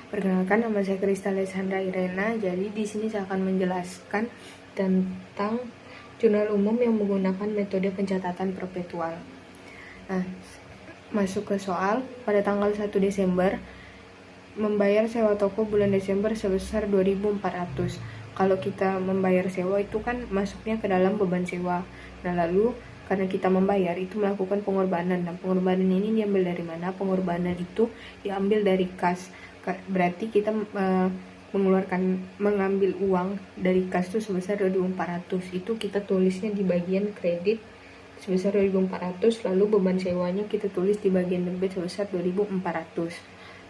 Perkenalkan, nama saya Kristal Sandra Irena. Jadi di sini saya akan menjelaskan tentang jurnal umum yang menggunakan metode pencatatan perpetual. Nah, masuk ke soal. Pada tanggal 1 Desember membayar sewa toko bulan Desember sebesar 2.400. Kalau kita membayar sewa itu kan masuknya ke dalam beban sewa. Nah, lalu karena kita membayar itu melakukan pengorbanan. Nah, pengorbanan ini diambil dari mana? Pengorbanan itu diambil dari kas. Berarti kita mengambil uang dari kas itu sebesar 2.400. Itu kita tulisnya di bagian kredit sebesar 2.400, lalu beban sewanya kita tulis di bagian debit sebesar 2.400.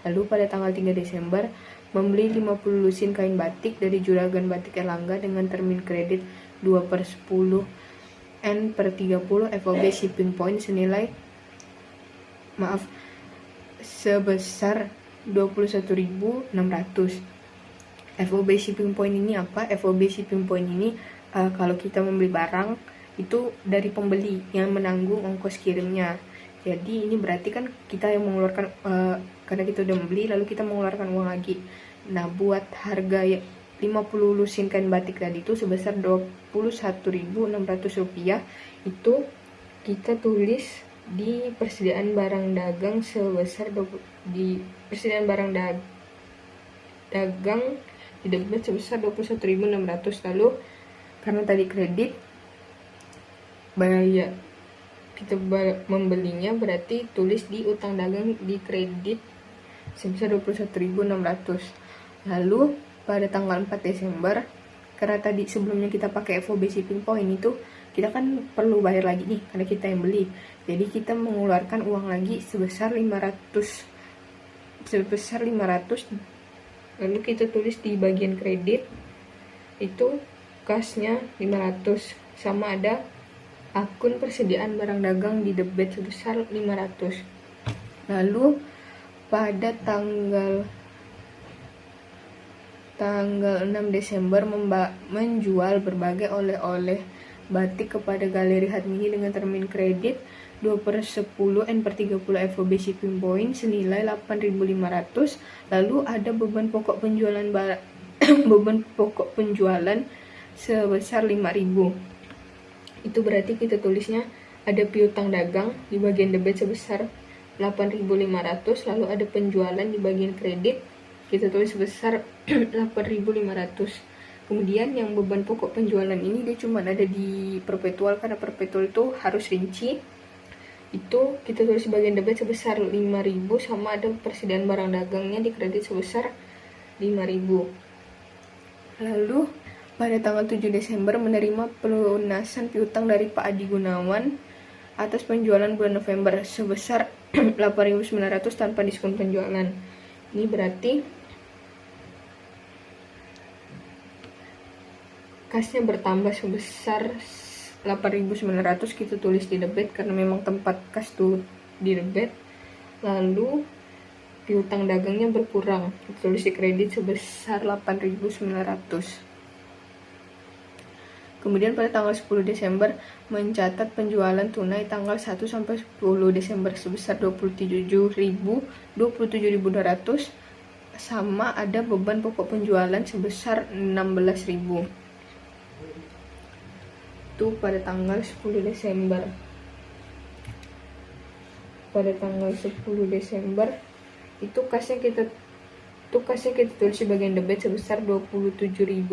Lalu pada tanggal 3 Desember membeli 50 lusin kain batik dari Juragan Batik Erlangga dengan termin kredit 2/10 N/30 FOB shipping point sebesar 21.600. FOB shipping point ini apa? FOB shipping point ini kalau kita membeli barang itu dari pembeli yang menanggung ongkos kirimnya. Jadi ini berarti kan kita yang mengeluarkan karena kita udah membeli lalu kita mengeluarkan uang lagi. Nah, buat harga 50 lusin kain batik tadi itu sebesar Rp21.600, itu kita tulis di persediaan barang dagang sebesar di persediaan barang dagang di debit sebesar 21.600. Lalu karena tadi kredit bayar kita membelinya, berarti tulis di utang dagang di kredit sebesar 21.600. Lalu pada tanggal 4 Desember karena tadi sebelumnya kita pakai FOB shipping point itu kita kan perlu bayar lagi nih karena kita yang beli. Jadi kita mengeluarkan uang lagi sebesar 500. Lalu kita tulis di bagian kredit itu kasnya 500, sama ada akun persediaan barang dagang di debit sebesar 500. Lalu pada tanggal 6 Desember menjual berbagai oleh-oleh batik kepada Galeri Hadmini dengan termin kredit 2/10 N/30 FOB shipping point senilai 8.500. Lalu ada beban pokok penjualan beban pokok penjualan sebesar 5.000. Itu berarti kita tulisnya ada piutang dagang di bagian debit sebesar 8.500, lalu ada penjualan di bagian kredit kita tulis sebesar 8.500. Kemudian yang beban pokok penjualan ini dia cuma ada di perpetual, karena perpetual itu harus rinci. Itu kita tulis di bagian debit sebesar 5.000, sama ada persediaan barang dagangnya di kredit sebesar 5.000. Lalu pada tanggal 7 Desember menerima pelunasan piutang dari Pak Adi Gunawan atas penjualan bulan November sebesar 8.900 tanpa diskon penjualan. Ini berarti kasnya bertambah sebesar 8.900, kita tulis di debit karena memang tempat kas tuh di debit. Lalu piutang dagangnya berkurang, kita tulis di kredit sebesar 8.900. Kemudian pada tanggal 10 Desember mencatat penjualan tunai tanggal 1 sampai 10 Desember sebesar 27.200, sama ada beban pokok penjualan sebesar 16.000. Itu pada tanggal 10 Desember. Pada tanggal 10 Desember itu kasnya kita tulis di bagian debit sebesar 27.200.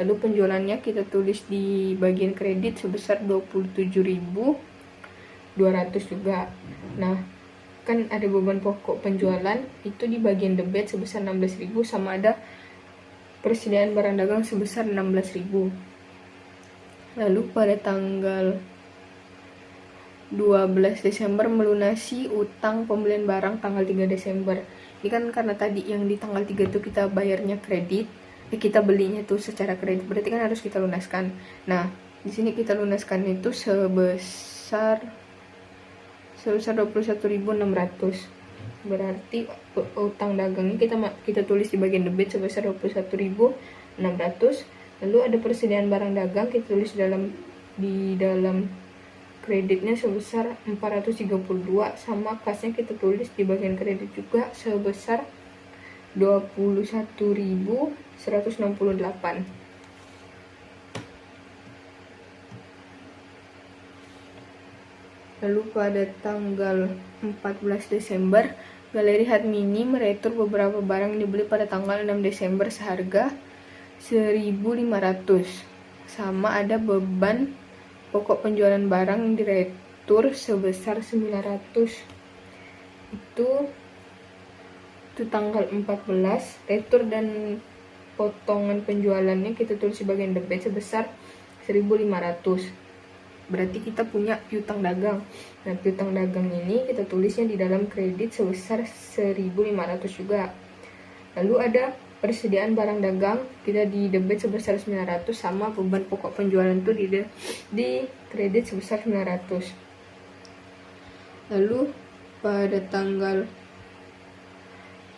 Lalu penjualannya kita tulis di bagian kredit sebesar 27.200 juga. Nah, kan ada beban pokok penjualan itu di bagian debit sebesar 16.000, sama ada persediaan barang dagang sebesar 16.000. Lalu pada tanggal 12 Desember melunasi utang pembelian barang tanggal 3 Desember. Ini kan karena tadi yang di tanggal 3 itu kita bayarnya kredit, kita belinya tuh secara kredit, berarti kan harus kita lunaskan. Nah, di sini kita lunaskan itu sebesar 21.600. Berarti utang dagangnya kita tulis di bagian debit sebesar 21.600. Lalu ada persediaan barang dagang kita tulis di dalam kreditnya sebesar 432, sama kasnya kita tulis di bagian kredit juga sebesar 21.168. Lalu pada tanggal 14 Desember, Galeri Hatmini meretur beberapa barang yang dibeli pada tanggal 6 Desember seharga 1.500. Sama ada beban pokok penjualan barang yang diretur sebesar 900. Itu tanggal 14, retur dan potongan penjualannya kita tulis di bagian debit sebesar 1.500. Berarti kita punya piutang dagang. Nah, piutang dagang ini kita tulisnya di dalam kredit sebesar 1.500 juga. Lalu ada persediaan barang dagang, kita di debit sebesar 900, sama beban pokok penjualan itu di kredit sebesar 900. Lalu pada tanggal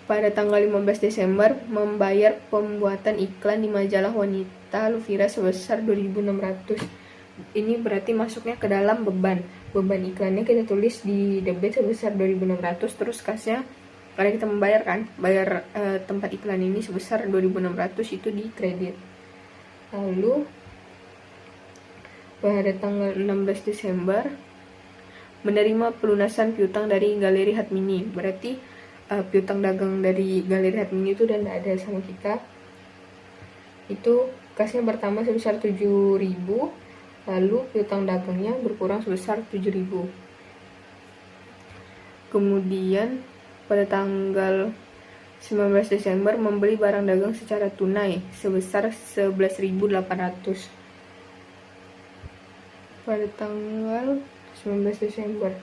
15 Desember membayar pembuatan iklan di majalah wanita Luvira sebesar 2.600. Ini berarti masuknya ke dalam beban iklannya kita tulis di debit sebesar 2.600, terus kasnya karena kita bayar tempat iklan ini sebesar 2.600 itu di kredit. Lalu pada tanggal 16 Desember menerima pelunasan piutang dari Galeri Hatmini. Berarti piutang dagang dari Galeri Hatmini itu udah tidak ada sama kita. Itu kasnya bertambah sebesar 7.000. Lalu piutang dagangnya berkurang sebesar 7.000. Kemudian pada tanggal 19 Desember membeli barang dagang secara tunai sebesar 11.800. Pada tanggal 19 Desember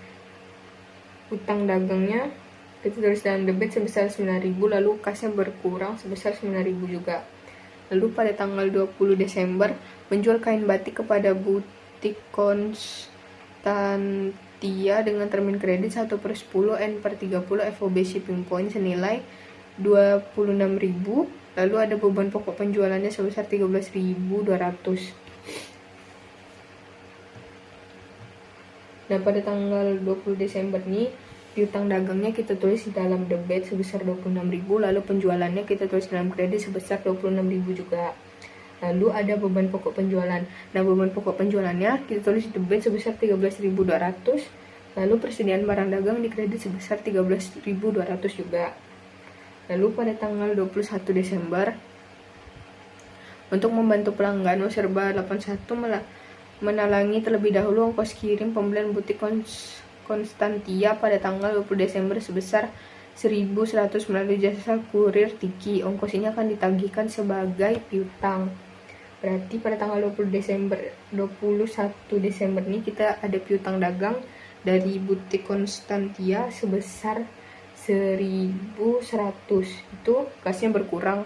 utang dagangnya kita tulis dalam debit sebesar 9.000, lalu kasnya berkurang sebesar 9.000 juga. Lalu pada tanggal 20 Desember menjual kain batik kepada butik Konstantia dengan termin kredit 1/10 N/30 FOB shipping point senilai 26.000. Lalu ada beban pokok penjualannya sebesar 13.200. Nah, pada tanggal 20 Desember nih piutang dagangnya kita tulis di dalam debit sebesar 26.000, lalu penjualannya kita tulis dalam kredit sebesar 26.000 juga. Lalu ada beban pokok penjualan. Nah, beban pokok penjualannya kita tulis di debit sebesar 13.200, lalu persediaan barang dagang di kredit sebesar 13.200 juga. Lalu pada tanggal 21 Desember untuk membantu pelanggan Serba 81 menalangi terlebih dahulu ongkos kirim pembelian butik Konstantia pada tanggal 20 Desember sebesar 1.100 melalui jasa kurir Tiki. Ongkos ini akan ditagihkan sebagai piutang. Berarti pada tanggal 21 Desember ini kita ada piutang dagang dari butik Konstantia sebesar 1.100. Itu kasnya berkurang.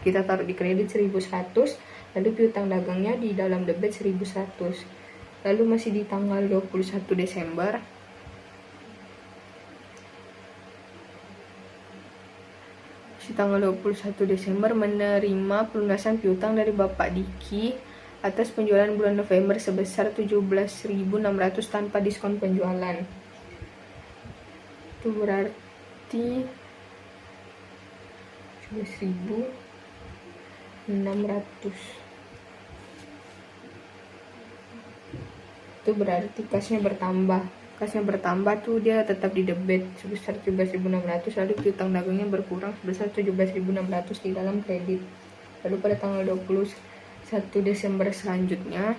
Kita taruh di kredit 1.100, lalu piutang dagangnya di dalam debit 1.100. Lalu masih di tanggal 21 Desember tanggal 21 Desember menerima pelunasan piutang dari Bapak Diki atas penjualan bulan November sebesar 17.600 tanpa diskon penjualan. Itu berarti 17.600. Itu berarti kasnya bertambah tuh dia tetap di debit sebesar 17.600, lalu piutang dagangnya berkurang sebesar 17.600 di dalam kredit. Lalu pada tanggal 21 Desember selanjutnya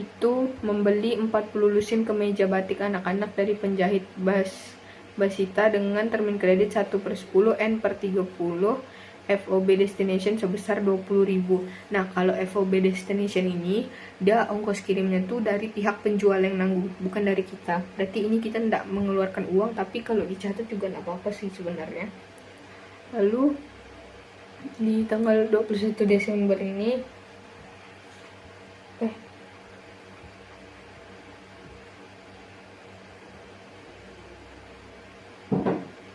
itu membeli 40 lusin kemeja batik anak-anak dari penjahit Basita dengan termin kredit 1/10 N/30 FOB destination sebesar 20.000. Nah, kalau FOB destination ini dia ongkos kirimnya tuh dari pihak penjual yang nanggung, bukan dari kita. Berarti ini kita tidak mengeluarkan uang, tapi kalau dicatat juga tidak apa-apa sih sebenarnya. Lalu di tanggal 21 Desember ini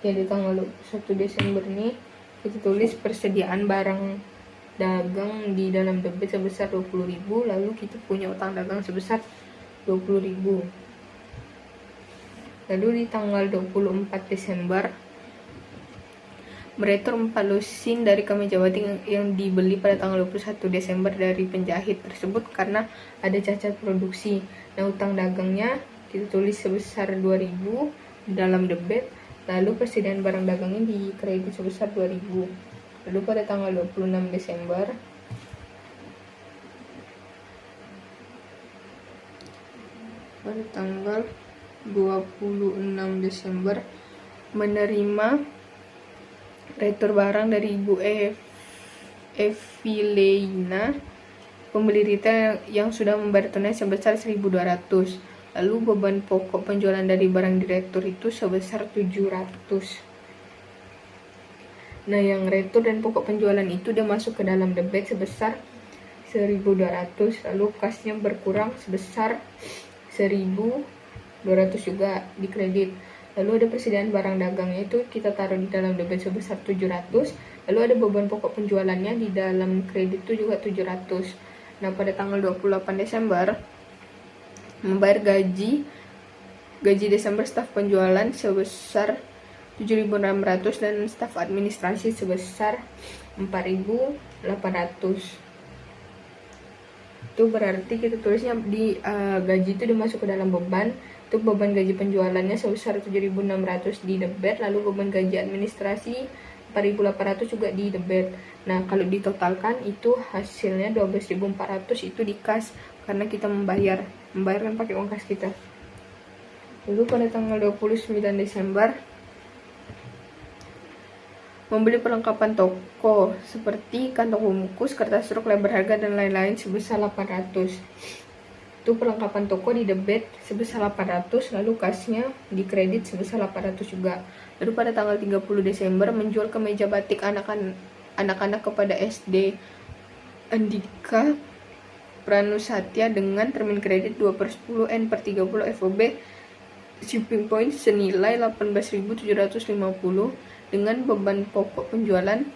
di tanggal 21 Desember ini kita tulis persediaan barang dagang di dalam debit sebesar 20.000, lalu kita punya utang dagang sebesar 20.000. Lalu di tanggal 24 Desember meretur 4 lusin dari kemeja batik yang dibeli pada tanggal 21 Desember dari penjahit tersebut karena ada cacat produksi. Nah, utang dagangnya kita tulis sebesar 2.000 di dalam debit, lalu persediaan barang dagangnya di kredit sebesar 2.000. Lalu pada tanggal 26 Desember menerima retur barang dari Ibu Evileina, pembeli retail yang sudah membayar tunai sebesar 1.200. Lalu beban pokok penjualan dari barang di retur itu sebesar 700. Nah, yang retur dan pokok penjualan itu udah masuk ke dalam debit sebesar 1.200, lalu kasnya berkurang sebesar 1.200 juga di kredit. Lalu ada persediaan barang dagangnya itu kita taruh di dalam debit sebesar 700, lalu ada beban pokok penjualannya di dalam kredit itu juga 700. Nah, pada tanggal 28 Desember membayar gaji Desember staf penjualan sebesar 7.600 dan staf administrasi sebesar 4.800. Itu berarti kita tulisnya di gaji itu dimasuk ke dalam beban. Itu beban gaji penjualannya sebesar 7.600 di debit, lalu beban gaji administrasi 4.800 juga di debit. Nah, kalau ditotalkan itu hasilnya 12.400 itu di kas karena kita membayar kan pakai uang kas kita. Lalu pada tanggal 29 Desember membeli perlengkapan toko seperti kantong bungkus, kertas struk, lem berharga, dan lain-lain sebesar 800. Itu perlengkapan toko di debit sebesar 800, lalu kasnya di kredit sebesar 800 juga. Lalu pada tanggal 30 Desember menjual kemeja batik anak-anak kepada SD Andika Pranusatya dengan termin kredit 2/10 N/30 FOB shipping point senilai 18.750 dengan beban pokok penjualan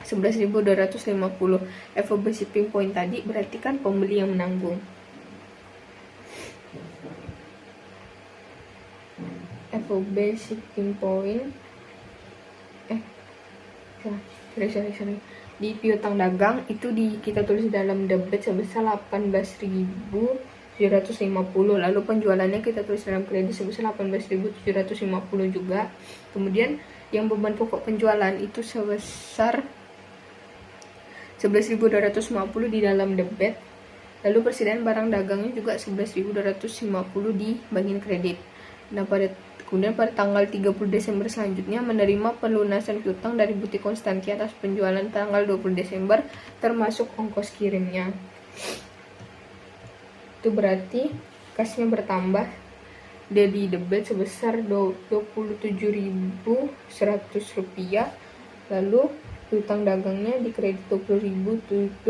11.250. FOB shipping point tadi berarti kan pembeli yang menanggung. FOB shipping point sorry. Di piutang dagang itu kita tulis dalam debit sebesar 18.750, lalu penjualannya kita tulis dalam kredit sebesar 18.750 juga. Kemudian yang beban pokok penjualan itu sebesar 11.250 di dalam debit, lalu persediaan barang dagangnya juga 11.250 di bagian kredit. Nah, kemudian pada tanggal 30 Desember selanjutnya menerima pelunasan piutang dari butik Konstantia atas penjualan tanggal 20 Desember termasuk ongkos kirimnya. Itu berarti kasnya bertambah di debit sebesar 27.100 rupiah, lalu piutang dagangnya di kredit 27.100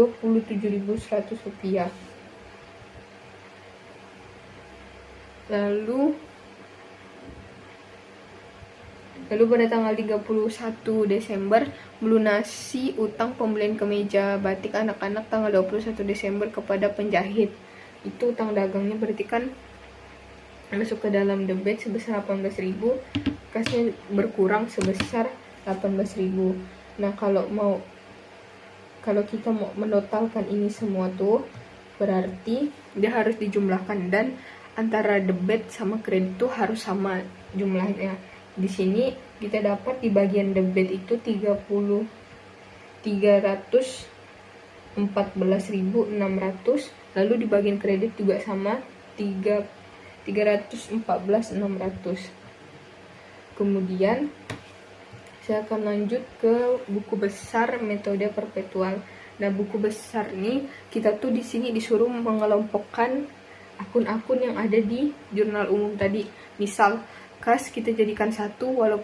rupiah. Lalu pada tanggal 31 Desember melunasi utang pembelian kemeja batik anak-anak tanggal 21 Desember kepada penjahit. Itu utang dagangnya berarti kan masuk ke dalam debit sebesar 18.000, kasnya berkurang sebesar 18.000. Nah, kalau kita mau menotalkan ini semua tuh berarti dia harus dijumlahkan dan antara debit sama kredit tuh harus sama jumlahnya. Di sini kita dapat di bagian debit itu 314.600, lalu di bagian kredit juga sama 314.600. Kemudian saya akan lanjut ke buku besar metode perpetual. Nah, buku besar ini kita tuh di sini disuruh mengelompokkan akun-akun yang ada di jurnal umum tadi. Misal kas kita jadikan satu walau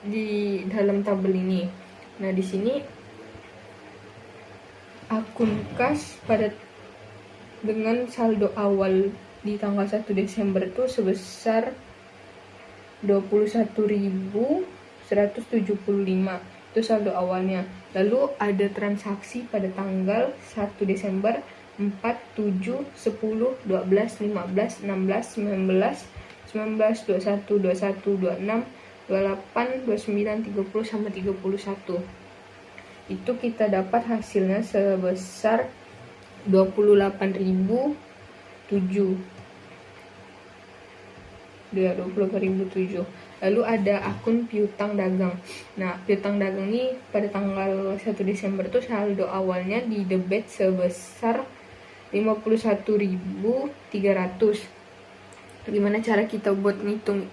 di dalam tabel ini. Nah, di sini akun kas dengan saldo awal di tanggal 1 Desember itu sebesar 21.175. Itu saldo awalnya. Lalu ada transaksi pada tanggal 1 Desember 4, 7, 10, 12, 15, 16, 19, 21, 21, 26, 28, 29, 30 sama 31. Itu kita dapat hasilnya sebesar 28.007. Dia 28.007. Lalu ada akun piutang dagang. Nah, piutang dagang ini pada tanggal 1 Desember tuh saldo awalnya di debit sebesar 51.300. Gimana cara kita buat ngitung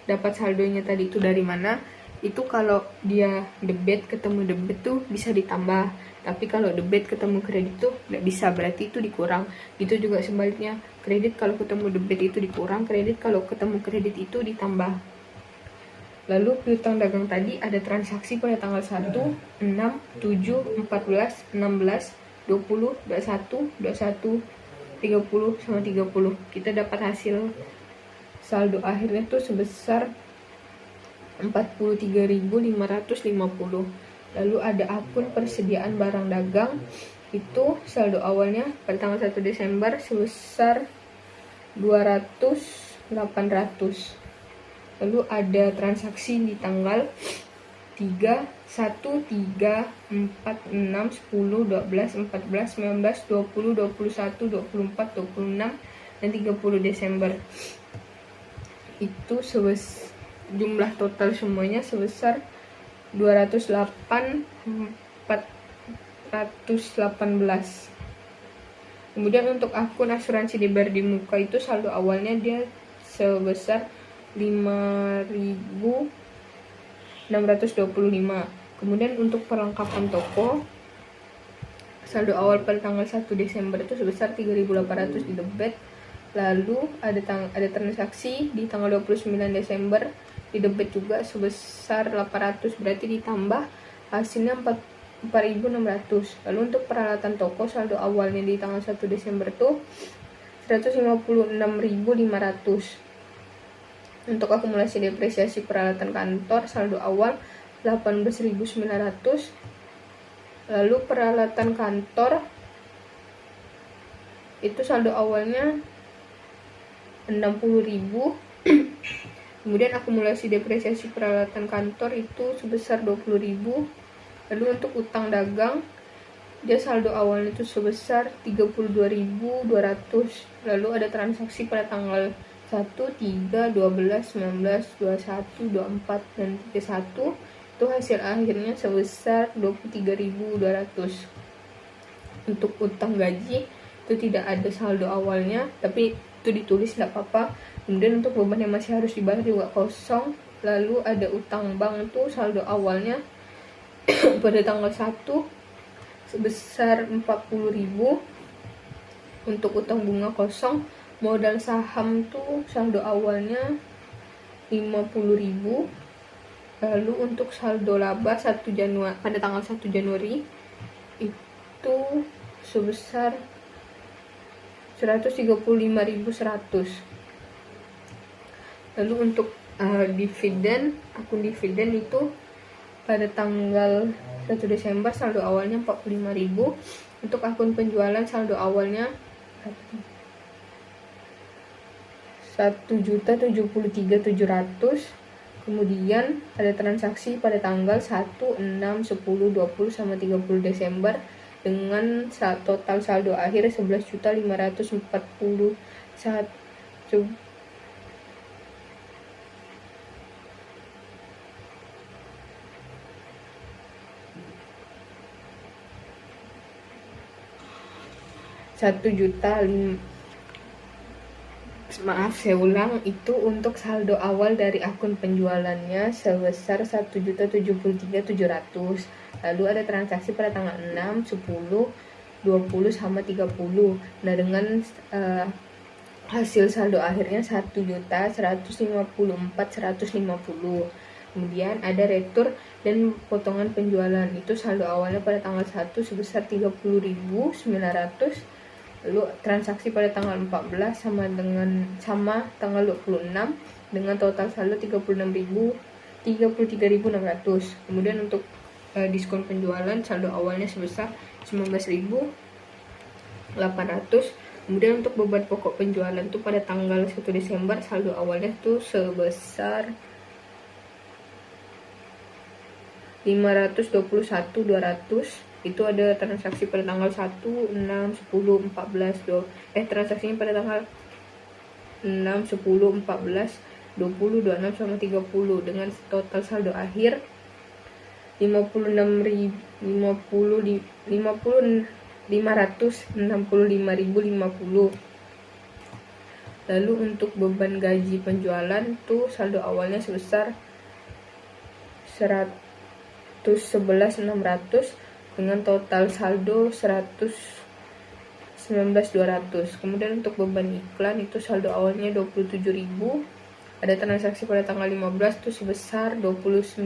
dapat saldonya tadi itu dari mana? Itu kalau dia debit ketemu debit tuh bisa ditambah, tapi kalau debit ketemu kredit tuh nggak bisa, berarti itu dikurang. Itu juga sebaliknya, kredit kalau ketemu debit itu dikurang, kredit kalau ketemu kredit itu ditambah. Lalu piutang dagang tadi ada transaksi pada tanggal 1, 6, 7, 14, 16, 20, 21, 21, 30 sama 30. Kita dapat hasil saldo akhirnya tuh sebesar 43.550. Lalu ada akun persediaan barang dagang, itu saldo awalnya pada tanggal 1 Desember sebesar 200.800. Lalu ada transaksi di tanggal 3, 1, 3, 4, 6, 10, 12, 14, 19, 20, 21, 24, 26, dan 30 Desember. Itu jumlah total semuanya sebesar 208.418. Kemudian untuk akun asuransi dibayar di muka itu saldo awalnya dia sebesar 5.625. Kemudian untuk perlengkapan toko, saldo awal pada tanggal 1 Desember itu sebesar 3.800 di debit. Lalu ada transaksi di tanggal 29 Desember di debit juga sebesar 800, berarti ditambah hasilnya 4.600. Lalu untuk peralatan toko saldo awalnya di tanggal 1 Desember itu 156.500. Untuk akumulasi depresiasi peralatan kantor saldo awal 18.900. Lalu peralatan kantor itu saldo awalnya 60.000. Kemudian akumulasi depresiasi peralatan kantor itu sebesar 20.000. Lalu untuk utang dagang dia saldo awalnya itu sebesar 32.200. Lalu ada transaksi pada tanggal 1, 3, 12, 19, 21, 24, dan 31. Itu hasil akhirnya sebesar 23.200. Untuk utang gaji itu tidak ada saldo awalnya, tapi itu ditulis tidak apa-apa. Kemudian untuk beban yang masih harus dibayar juga kosong. Lalu ada utang bank itu saldo awalnya pada tanggal 1 sebesar 40.000. Untuk utang bunga kosong, modal saham tuh saldo awalnya 50.000. Lalu untuk saldo laba pada tanggal 1 Januari itu sebesar 135.100. Lalu untuk dividen, akun dividen itu pada tanggal 1 Desember saldo awalnya 45.000. Untuk akun penjualan saldo awalnya 1.073.700. Kemudian ada transaksi pada tanggal 1, 6, 10, 20 sama 30 Desember dengan total saldo akhir 11.541. Saya ulang, itu untuk saldo awal dari akun penjualannya sebesar 1.073.700. Lalu ada transaksi pada tanggal 6, 10, 20 sama 30. Nah, dengan hasil saldo akhirnya 1.154.150. Kemudian ada retur dan potongan penjualan, itu saldo awalnya pada tanggal 1 sebesar 30.900. Lalu transaksi pada tanggal 14 sama tanggal 26 dengan total saldo 33.600. Kemudian untuk diskon penjualan saldo awalnya sebesar 19.800. Kemudian untuk beban pokok penjualan itu pada tanggal 1 Desember saldo awalnya itu sebesar 521.200 itu ada transaksi pada tanggal 1, 6, 10, 14, transaksinya pada tanggal 6, 10, 14, 20, 26 sama 30 dengan total saldo akhir 565.050. Lalu untuk beban gaji penjualan tuh saldo awalnya sebesar 111.600 dengan total saldo 119.200. Kemudian untuk beban iklan itu saldo awalnya 27.000. Ada transaksi pada tanggal 15 itu sebesar 29.600.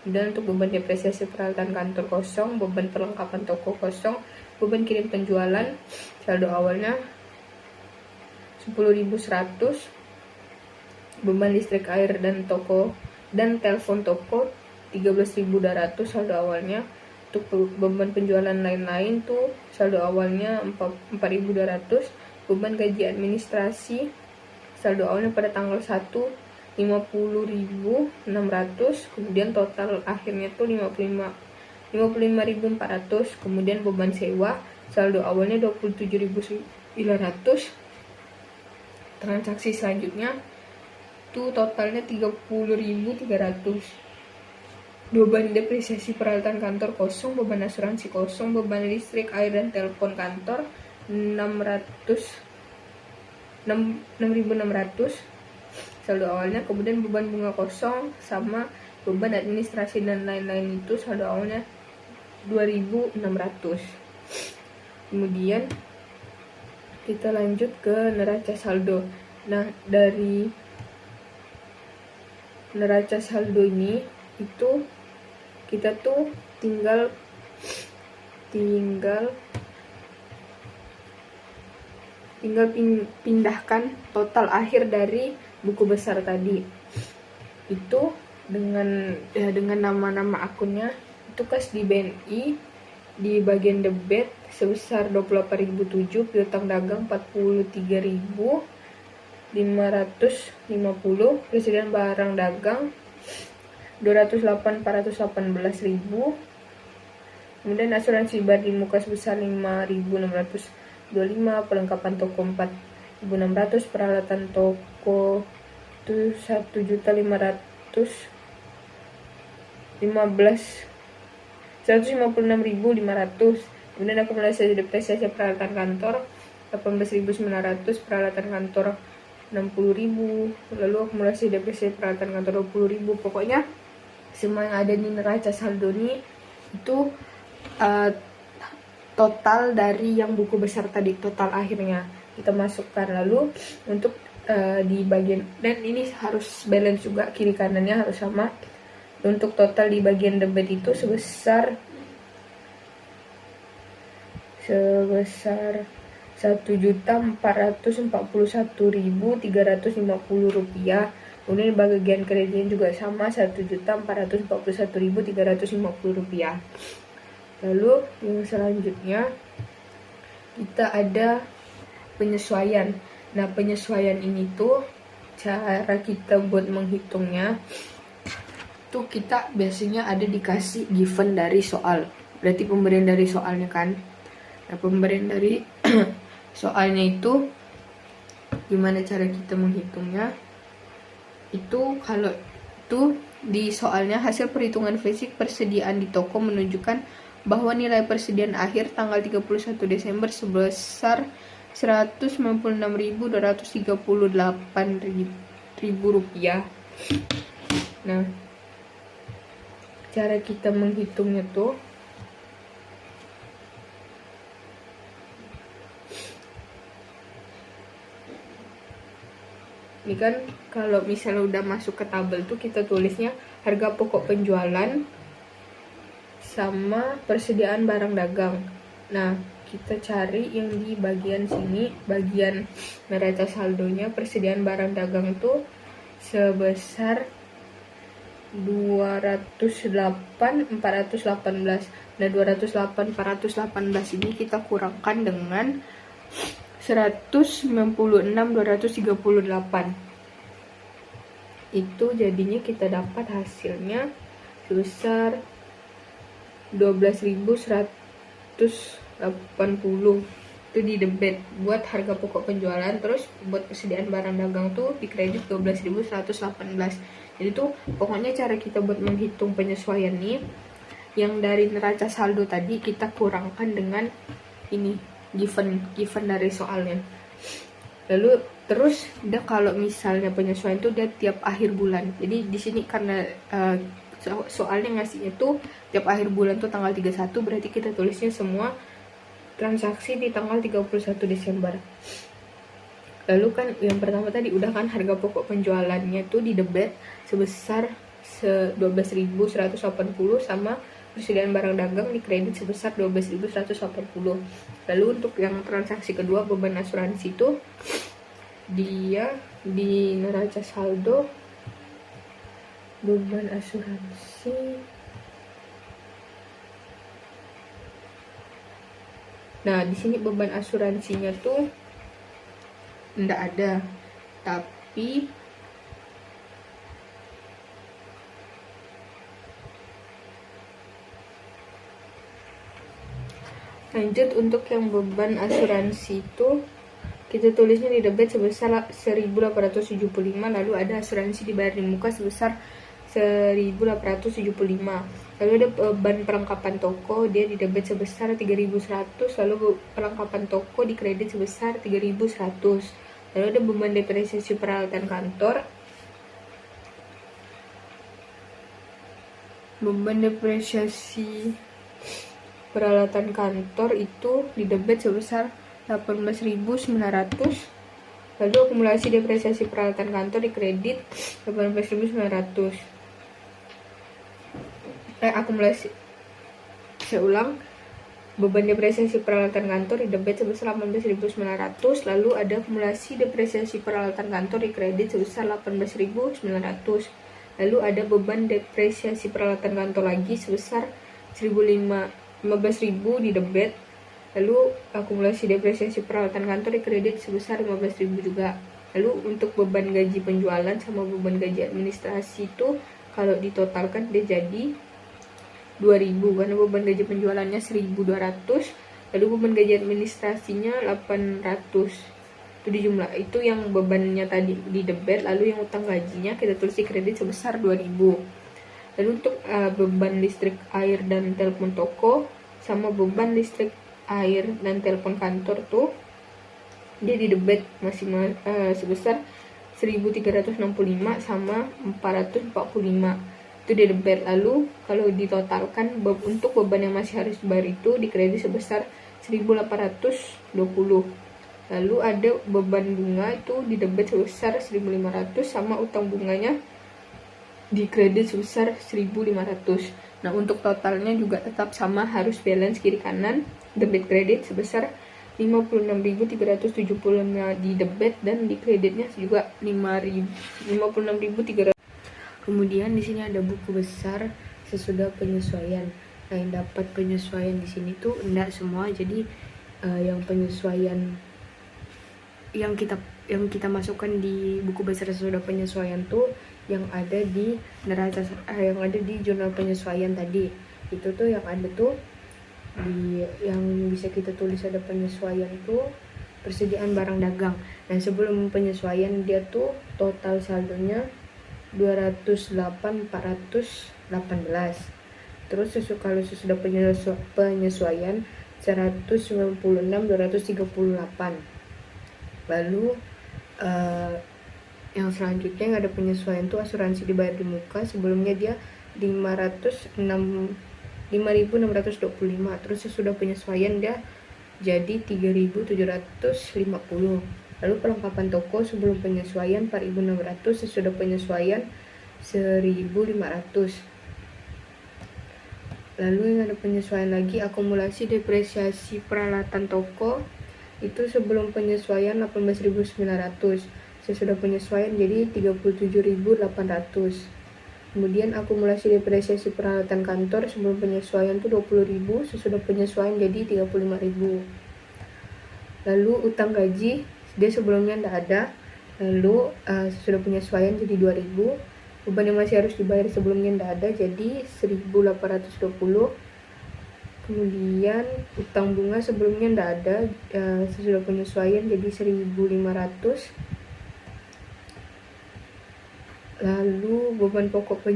Kemudian untuk beban depresiasi peralatan kantor kosong, beban perlengkapan toko kosong, beban kirim penjualan, saldo awalnya 10.100. Beban listrik, air dan toko dan telepon toko 13.200 saldo awalnya. Untuk beban penjualan lain-lain tuh saldo awalnya 4.200. Beban gaji administrasi saldo awalnya pada tanggal 1 50.600, kemudian total akhirnya tuh 55.400. Kemudian beban sewa saldo awalnya 27.900. Transaksi selanjutnya tuh totalnya 30.300. Beban depresiasi peralatan kantor kosong, beban asuransi kosong, beban listrik, air dan telepon kantor 6.600 saldo awalnya. Kemudian beban bunga kosong sama beban administrasi dan lain-lain itu saldo awalnya 2.600. Kemudian kita lanjut ke neraca saldo. Nah, dari neraca saldo ini itu kita tuh tinggal pindahkan total akhir dari buku besar tadi itu dengan nama-nama akunnya itu kas di BNI di bagian debit sebesar 28.007, piutang dagang 43.550, presiden barang dagang 208.418.000, kemudian asuransi bar di muka sebesar 5.625, perlengkapan toko 4.600, peralatan toko itu 156.500, kemudian akumulasi depresiasi peralatan kantor 18.900, peralatan kantor 60.000, lalu akumulasi depresiasi peralatan kantor 20.000. Pokoknya semua yang ada di neraca saldo ini itu total dari yang buku besar tadi, total akhirnya kita masukkan. Lalu untuk di bagian, dan ini harus balance juga, kiri kanannya harus sama. Untuk total di bagian debit itu sebesar 1.441.350 rupiah. Kemudian di bagian kreditnya juga sama 1.441.350 rupiah. Lalu yang selanjutnya kita ada penyesuaian. Nah, penyesuaian ini tuh cara kita buat menghitungnya tuh kita biasanya ada dikasih given dari soal, berarti pemberian dari soalnya kan. Nah, pemberian dari soalnya itu gimana cara kita menghitungnya itu, kalau itu di soalnya hasil perhitungan fisik persediaan di toko menunjukkan bahwa nilai persediaan akhir tanggal 31 Desember sebesar 196.238 rupiah. Nah, cara kita menghitungnya tuh ini kan, kalau misalnya udah masuk ke tabel tuh kita tulisnya harga pokok penjualan sama persediaan barang dagang. Nah, kita cari yang di bagian sini, bagian neraca saldonya. Persediaan barang dagang tuh sebesar 208.418. Nah, 208.418 ini kita kurangkan dengan 196.238. Itu jadinya kita dapat hasilnya sebesar 12.180 itu di debit buat harga pokok penjualan. Terus buat persediaan barang dagang tuh di kredit 12.118. Jadi tuh pokoknya cara kita buat menghitung penyesuaian nih, yang dari neraca saldo tadi kita kurangkan dengan ini given dari soalnya. Lalu terus udah kalau misalnya penyesuaian tuh dia tiap akhir bulan. Jadi di sini karena soalnya ngasihnya tuh tiap akhir bulan tuh tanggal 31, berarti kita tulisnya semua transaksi di tanggal 31 Desember. Lalu kan yang pertama tadi udah kan harga pokok penjualannya tuh di debit sebesar 12.180 sama persediaan barang dagang di kredit sebesar 12.180. Lalu untuk yang transaksi kedua, beban asuransi itu dia di neraca saldo beban asuransi. Nah, di sini beban asuransinya tuh enggak ada, tapi lanjut untuk yang beban asuransi itu kita tulisnya di debit sebesar 1.875, lalu ada asuransi dibayar di muka sebesar 1.875. Lalu ada beban perlengkapan toko, dia di debit sebesar 3.100, lalu perlengkapan toko di kredit sebesar 3.100. Lalu ada beban depresiasi peralatan kantor. Beban depresiasi peralatan kantor itu di debit sebesar 18.900. Lalu akumulasi depresiasi peralatan kantor di kredit 18.900. Akumulasi, saya ulang, beban depresiasi peralatan kantor di debit sebesar 18.900. Lalu ada akumulasi depresiasi peralatan kantor di kredit sebesar 18.900. Lalu ada beban depresiasi peralatan kantor lagi sebesar 15.000 di debit. Lalu akumulasi depresiasi peralatan kantor di kredit sebesar 15.000 juga. Lalu untuk beban gaji penjualan sama beban gaji administrasi itu kalau ditotalkan dia jadi 2.000, karena beban gaji penjualannya 1.200, lalu beban gaji administrasinya 800. Itu di jumlah itu yang bebannya tadi di debit. Lalu yang utang gajinya kita tulis di kredit sebesar 2.000. Lalu untuk beban listrik, air, dan telepon toko sama beban listrik, air, dan telepon kantor tuh dia di debit masih sebesar 1.365 sama 445. Itu di debit. Lalu kalau ditotalkan untuk beban yang masih harus dibayar itu di kredit sebesar 1.820. Lalu ada beban bunga itu di debit sebesar 1.500 sama utang bunganya di kredit sebesar 1.500. Nah, untuk totalnya juga tetap sama, harus balance kiri kanan, debit kredit sebesar 56.375 di debit, dan di kreditnya juga 56.300. Kemudian di sini ada buku besar sesudah penyesuaian. Nah, yang dapat penyesuaian di sini tuh enggak semua. Jadi yang penyesuaian yang kita masukkan di buku besar sesudah penyesuaian tuh yang ada di neraca yang ada di jurnal penyesuaian tadi. Itu tuh yang ada tuh di yang bisa kita tulis ada penyesuaian tuh persediaan barang dagang. Nah, sebelum penyesuaian dia tuh total saldonya 208.418. Terus kalau sesudah penyesuaian 196.238. Lalu yang selanjutnya yang ada penyesuaian tuh asuransi dibayar di muka, sebelumnya dia 5.625. Terus sesudah penyesuaian dia jadi 3.750. Lalu perlengkapan toko sebelum penyesuaian 4.600, sesudah penyesuaian 1.500. Lalu yang ada penyesuaian lagi akumulasi depresiasi peralatan toko itu sebelum penyesuaian 18.900, sesudah penyesuaian jadi 37.800. Kemudian akumulasi depresiasi peralatan kantor sebelum penyesuaian itu 20.000, sesudah penyesuaian jadi 35.000. Lalu utang gaji dia sebelumnya tidak ada, lalu sesudah penyesuaian jadi 2.000. Beban yang masih harus dibayar sebelumnya tidak ada, jadi 1.820. Kemudian utang bunga sebelumnya tidak ada, sesudah penyesuaian jadi 1.500. Lalu beban pokok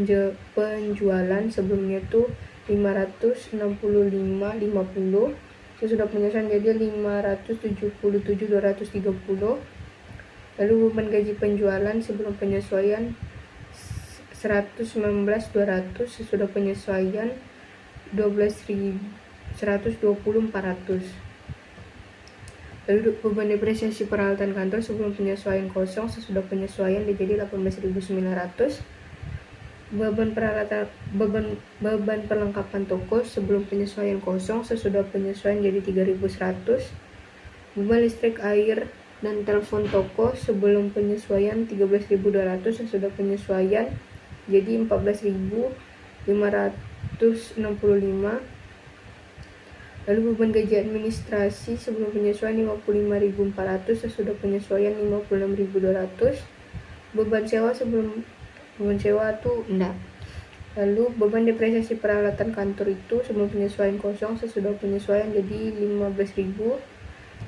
penjualan sebelumnya tuh 565,50, sesudah penyesuaian jadi 577,230. Lalu beban gaji penjualan sebelum penyesuaian 119,200, sesudah penyesuaian 12.120,400. Lalu beban depresiasi peralatan kantor sebelum penyesuaian kosong, sesudah penyesuaian jadi 18.900. Beban perlengkapan toko sebelum penyesuaian kosong, sesudah penyesuaian jadi 3.100. Beban listrik, air, dan telepon toko sebelum penyesuaian 13.200, sesudah penyesuaian jadi 14.565. Lalu beban gaji administrasi sebelum penyesuaian 55.400, sesudah penyesuaian 56.200. Beban sewa tuh enggak. Lalu beban depresiasi peralatan kantor itu sebelum penyesuaian kosong, sesudah penyesuaian jadi 15.000.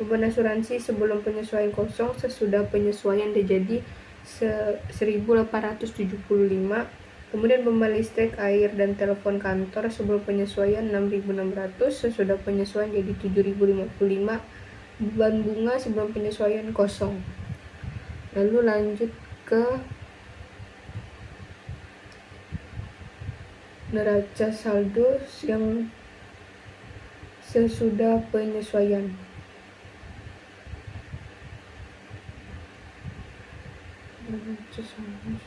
Beban asuransi sebelum penyesuaian kosong, sesudah penyesuaian jadi 1.875. Kemudian beban listrik, air, dan telepon kantor sebelum penyesuaian 6.600, sesudah penyesuaian jadi 7.055. Beban bunga sebelum penyesuaian kosong. Lalu lanjut ke neraca saldo yang sesudah penyesuaian. Neraca saldo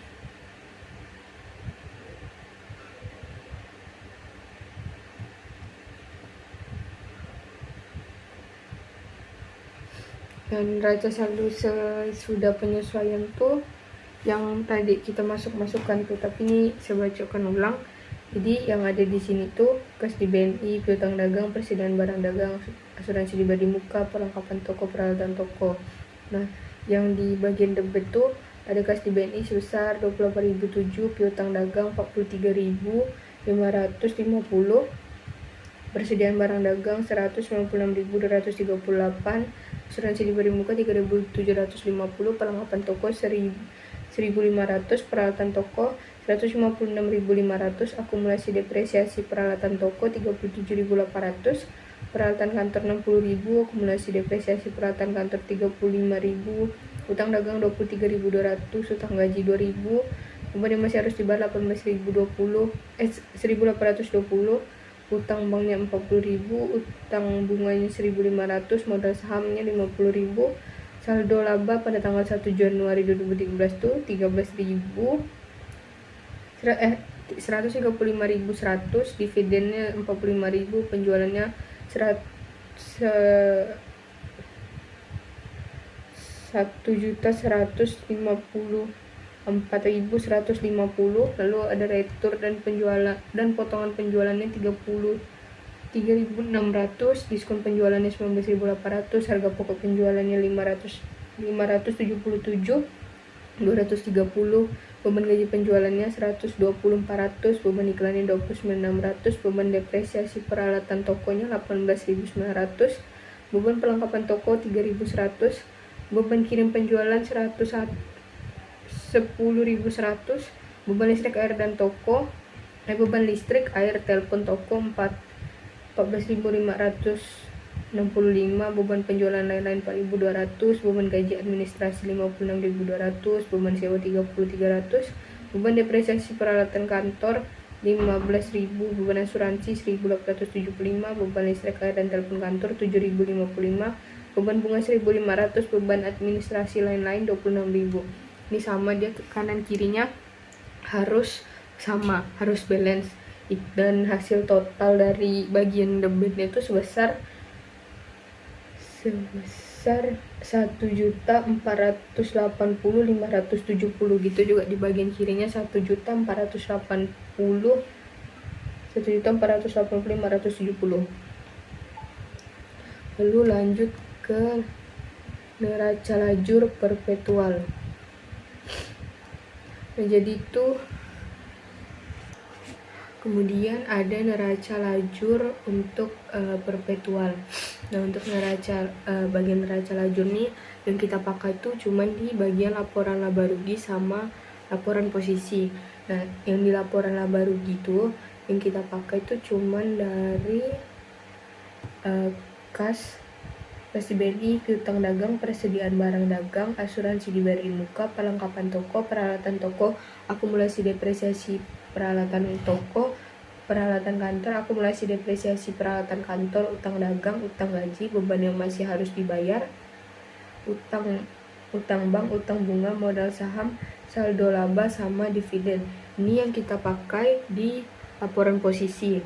dan neraca saldo sesudah penyesuaian tuh yang tadi kita masukkan tuh, tapi ini saya bacakan ulang. Jadi yang ada di sini tuh kas di BNI, piutang dagang, persediaan barang dagang, asuransi pribadi muka, perlengkapan toko, peralatan toko. Nah, yang di bagian debit tuh ada kas di BNI sebesar 28.007, piutang dagang 43.550, persediaan barang dagang 196.238, asuransi pribadi muka 3.750, perlengkapan toko 1.500, peralatan toko 156.500, akumulasi depresiasi peralatan toko 37.800, peralatan kantor 60.000, akumulasi depresiasi peralatan kantor 35.000, utang dagang 23.200, utang gaji 2.000, kemudian masih harus dibayar 1.820, utang banknya 40.000, utang bunganya 1.500, modal sahamnya 50.000. Saldo laba pada tanggal 1 Januari 2013 tuh 135.100, dividennya 45.000, penjualannya 1.154.150. lalu ada retur dan penjualan dan potongan penjualannya 33.600, diskon penjualannya 19.800, harga pokok penjualannya 577.230, beban gaji penjualannya 120.400, beban iklannya 29.600, beban depresiasi peralatan tokonya 18.900, beban perlengkapan toko 3.100, beban kirim penjualan 10.100, beban listrik, air, dan toko beban listrik, air, telepon toko 14.565, beban penjualan lain-lain 4.200, beban gaji administrasi 56.200, beban sewa 30.300, beban depresiasi peralatan kantor 15.000, beban asuransi 1.875, beban listrik, air, dan telepon kantor 7.055, beban bunga 1.500, beban administrasi lain-lain 26.000. Ini sama, dia kanan kirinya harus sama, harus balance. Dan hasil total dari bagian debitnya itu sebesar 1.480.570 gitu, juga di bagian kirinya 1.480.570. Lalu lanjut ke neraca lajur perpetual. Nah, jadi itu Kemudian ada neraca lajur untuk perpetual. Nah, untuk bagian neraca lajur nih yang kita pakai itu cuman di bagian laporan laba rugi sama laporan posisi. Nah, yang di laporan laba rugi itu yang kita pakai itu cuman dari kas BNI, piutang dagang, persediaan barang dagang, asuransi diberi muka, perlengkapan toko, peralatan toko, akumulasi depresiasi peralatan toko, peralatan kantor, akumulasi depresiasi peralatan kantor, utang dagang, utang gaji, beban yang masih harus dibayar, utang bank, utang bunga, modal saham, saldo laba sama dividen. Ini yang kita pakai di laporan posisi.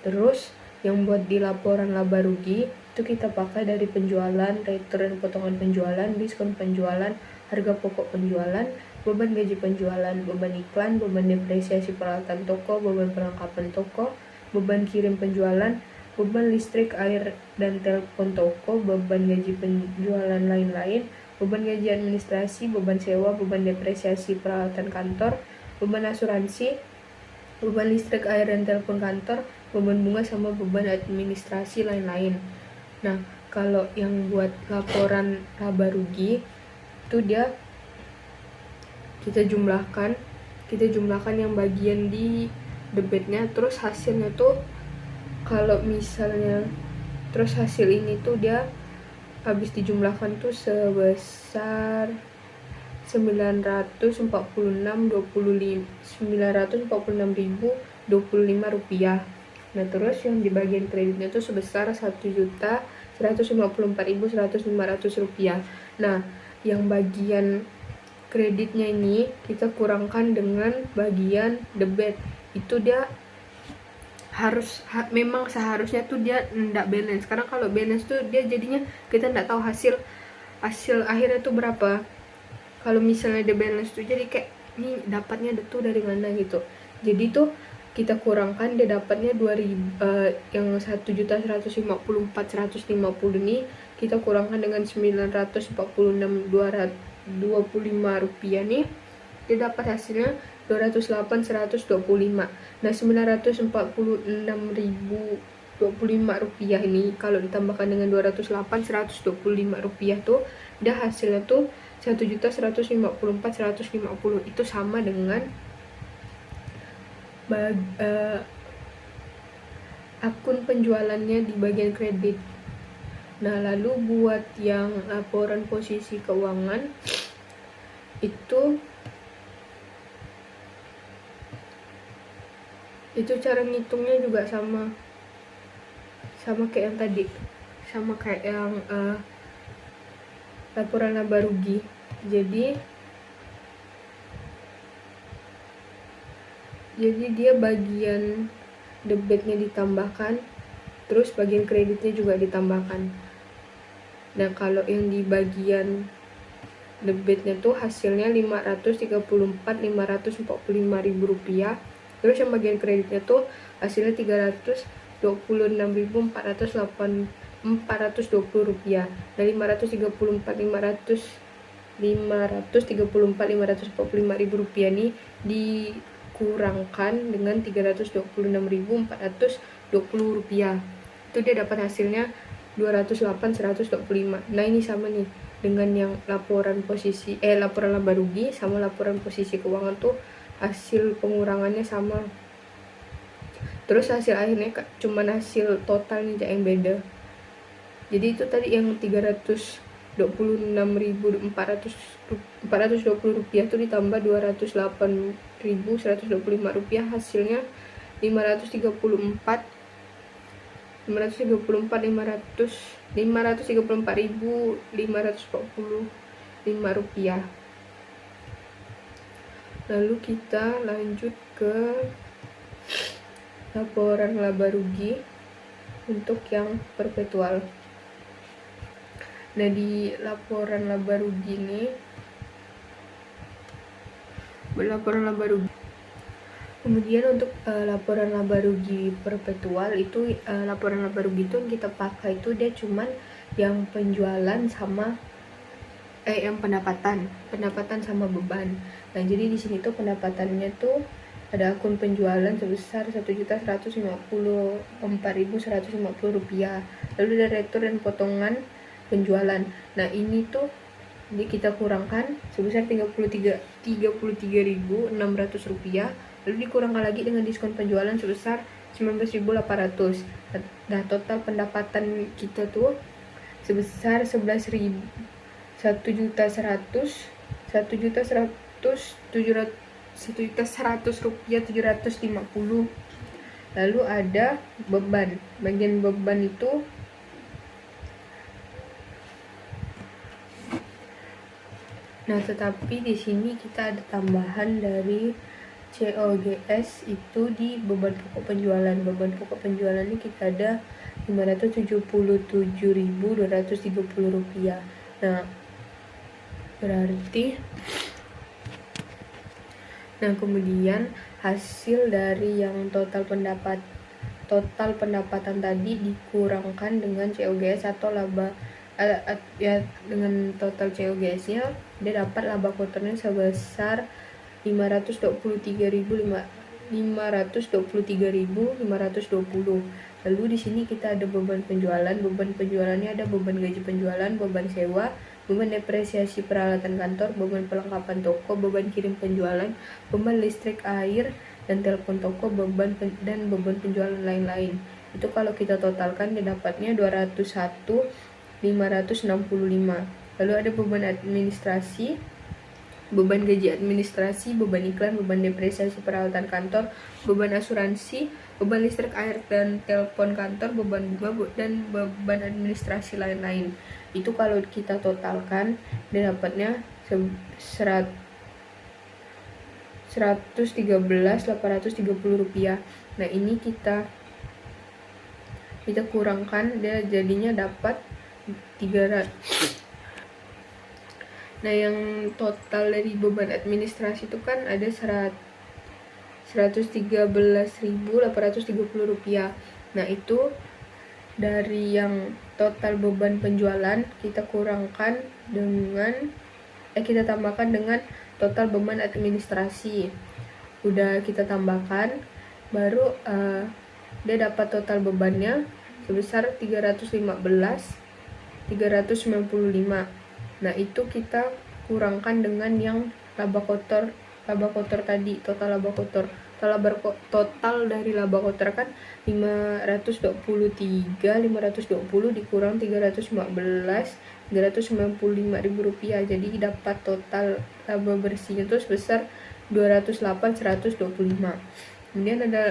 Terus yang buat di laporan laba rugi itu kita pakai dari penjualan, return potongan penjualan, diskon penjualan, harga pokok penjualan, beban gaji penjualan, beban iklan, beban depresiasi peralatan toko, beban perlengkapan toko, beban kirim penjualan, beban listrik, air, dan telepon toko, beban gaji penjualan lain-lain, beban gaji administrasi, beban sewa, beban depresiasi peralatan kantor, beban asuransi, beban listrik, air, dan telepon kantor, beban bunga, sama beban administrasi lain-lain. Nah, kalau yang buat laporan laba rugi itu dia kita jumlahkan yang bagian di debitnya, terus hasilnya tuh kalau misalnya terus hasil ini tuh dia habis dijumlahkan tuh sebesar 946.946.025 rupiah. Nah, terus yang di bagian kreditnya tuh sebesar 1.154.105 rupiah. Nah, yang bagian kreditnya ini kita kurangkan dengan bagian debit. Itu dia memang seharusnya tuh dia ndak balance. Karena kalau balance tuh dia jadinya kita ndak tahu hasil akhirnya tuh berapa. Kalau misalnya dia balance tuh jadi kayak ini dapatnya tuh dari mana gitu. Jadi tuh kita kurangkan dia dapatnya 2000 yang 1.154.150 ini kita kurangkan dengan 946.225 rupiah nih, dia dapat hasilnya 208.125. Nah, 946.025 rupiah ini kalau ditambahkan dengan 208.125 rupiah tuh dia hasilnya tuh 1.154.150. Itu sama dengan akun penjualannya di bagian kredit. Nah, lalu buat yang laporan posisi keuangan itu cara ngitungnya juga sama kayak yang tadi, sama kayak yang laporan laba rugi. Jadi dia bagian debitnya ditambahkan, terus bagian kreditnya juga ditambahkan. Nah, kalau yang di bagian debitnya tuh hasilnya 534.545 rupiah. Terus yang bagian kreditnya tuh hasilnya 326.420 rupiah. Nah, 534.545 rupiah nih dikurangkan dengan 326.420 rupiah. Itu dia dapat hasilnya 208.125. Nah, ini sama nih dengan yang laporan laba rugi sama laporan posisi keuangan tuh hasil pengurangannya sama. Terus hasil akhirnya cuman hasil totalnya aja yang beda. Jadi itu tadi yang 326.420 rupiah tuh ditambah 208.125 rupiah, hasilnya 534.545 rupiah. Lalu kita lanjut ke laporan laba rugi untuk yang perpetual. Nah, di laporan laba rugi ini kemudian untuk laporan laba rugi perpetual itu laporan laba rugi itu yang kita pakai itu dia cuman yang penjualan sama yang pendapatan sama beban. Nah, jadi di sini tuh pendapatannya tuh ada akun penjualan sebesar Rp1.154.150, lalu ada retur dan potongan penjualan. Nah ini tuh kita kurangkan sebesar Rp33.600, lalu dikurangkan lagi dengan diskon penjualan sebesar Rp19.800. Nah total pendapatan kita tuh sebesar 1.100.750. Lalu ada beban. Bagian beban itu tetapi di sini kita ada tambahan dari COGS itu di beban pokok penjualan. Beban pokok penjualan ini kita ada Rp577.230. Nah, berarti kemudian hasil dari yang total pendapatan tadi dikurangkan dengan COGS atau laba dengan total COGS-nya dia dapat laba kotornya sebesar 523.520. Lalu di sini kita ada beban penjualan. Beban penjualannya ada beban gaji penjualan, beban sewa, beban depresiasi peralatan kantor, beban perlengkapan toko, beban kirim penjualan, beban listrik, air, dan telepon toko, beban penjualan lain-lain. Itu kalau kita totalkan dia dapatnya 201.565. Lalu ada beban administrasi, beban gaji administrasi, beban iklan, beban depresiasi peralatan kantor, beban asuransi, beban listrik, air, dan telepon kantor, beban bunga, dan beban administrasi lain-lain. Itu kalau kita totalkan dia dapatnya Rp113.830. Nah ini kita kurangkan dia jadinya dapat 300. Nah yang total dari beban administrasi itu kan ada Rp113.830. Nah itu dari yang total beban penjualan kita kurangkan dengan kita tambahkan dengan total beban administrasi. Udah kita tambahkan, baru dia dapat total bebannya sebesar 395. Nah itu kita kurangkan dengan yang laba kotor tadi, total laba kotor. Total dari laba kotor kan 520 dikurang 395 ribu rupiah. Jadi dapat total laba bersihnya itu sebesar 208.125. Kemudian ada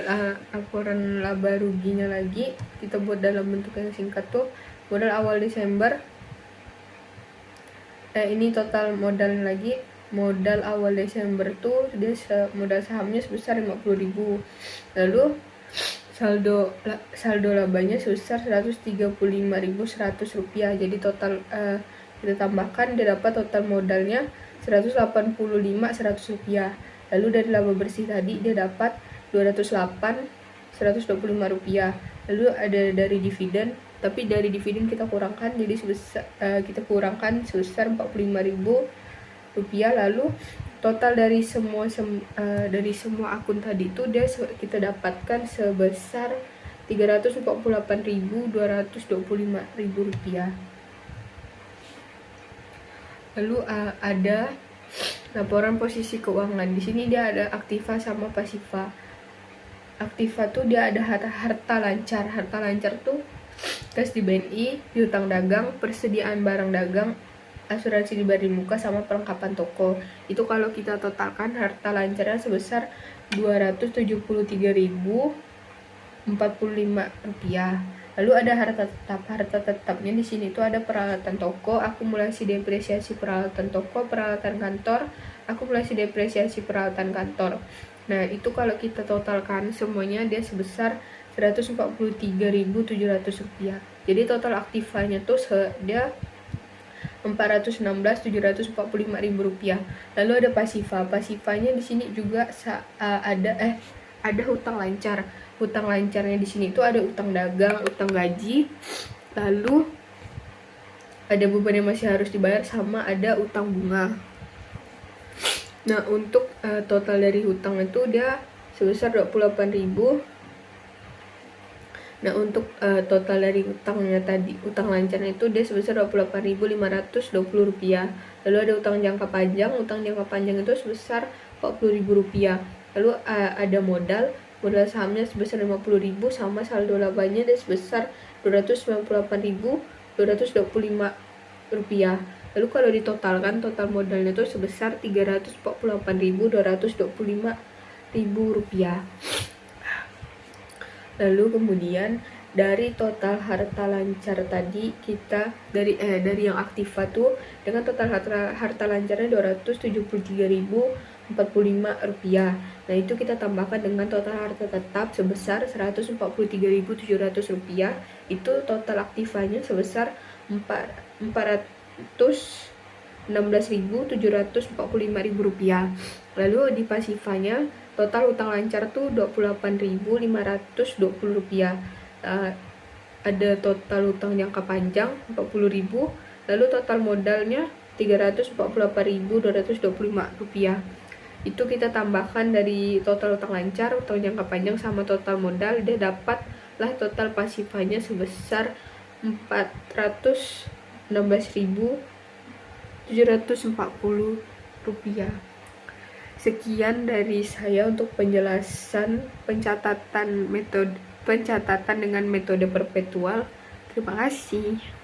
laporan laba ruginya lagi, kita buat dalam bentuk yang singkat tuh. Modal awal Desember, ini total modal lagi. Modal awal Desember tuh dia modal sahamnya sebesar 50.000. Lalu saldo labanya sebesar Rp135.100. Jadi total kita tambahkan dia dapat total modalnya Rp185.100. Lalu dari laba bersih tadi dia dapat Rp208.125. Lalu ada dari dividen, tapi dari dividen kita kurangkan, jadi kita kurangkan sebesar Rp45.000. Lalu total dari semua akun tadi itu kita dapatkan sebesar Rp348.225. Lalu ada laporan posisi keuangan. Di sini dia ada aktiva sama pasiva. Aktiva tuh dia ada harta lancar. Harta lancar tuh kas di BNI, piutang dagang, persediaan barang dagang, asuransi di bari muka, sama perlengkapan toko. Itu kalau kita totalkan harta lancarnya sebesar Rp270.045. Lalu ada harta tetap. Harta tetapnya di sini tuh ada peralatan toko, akumulasi depresiasi peralatan toko, peralatan kantor, akumulasi depresiasi peralatan kantor. Nah itu kalau kita totalkan semuanya dia sebesar Rp143.700. Jadi total aktivanya tuh dia Rp416.745. Lalu ada pasiva. Pasivanya di sini juga ada hutang lancar. Hutang lancarnya di sini tuh ada utang dagang, utang gaji, lalu ada beban yang masih harus dibayar, sama ada utang bunga. Nah untuk total dari hutang itu dia sebesar 28.000. Nah, untuk total dari utangnya tadi, utang lancarnya itu dia sebesar Rp28.520. Lalu ada utang jangka panjang itu sebesar Rp40.000. Lalu ada modal sahamnya sebesar Rp50.000 sama saldo labanya dia sebesar Rp298.225. Lalu kalau ditotalkan, total modalnya itu sebesar Rp348.225.000. Lalu kemudian dari total harta lancar tadi kita dari yang aktiva tuh dengan total harta lancarnya Rp273.045. Nah, itu kita tambahkan dengan total harta tetap sebesar Rp143.700. Itu total aktivanya sebesar Rp416.745. Lalu di pasifanya total utang lancar tuh Rp28.520. Ada total utang jangka panjang Rp40.000. Lalu total modalnya Rp348.225. Itu kita tambahkan dari total utang lancar, utang jangka panjang sama total modal, dia dapatlah total pasifanya sebesar Rp416.740. Sekian dari saya untuk penjelasan pencatatan dengan metode perpetual. Terima kasih.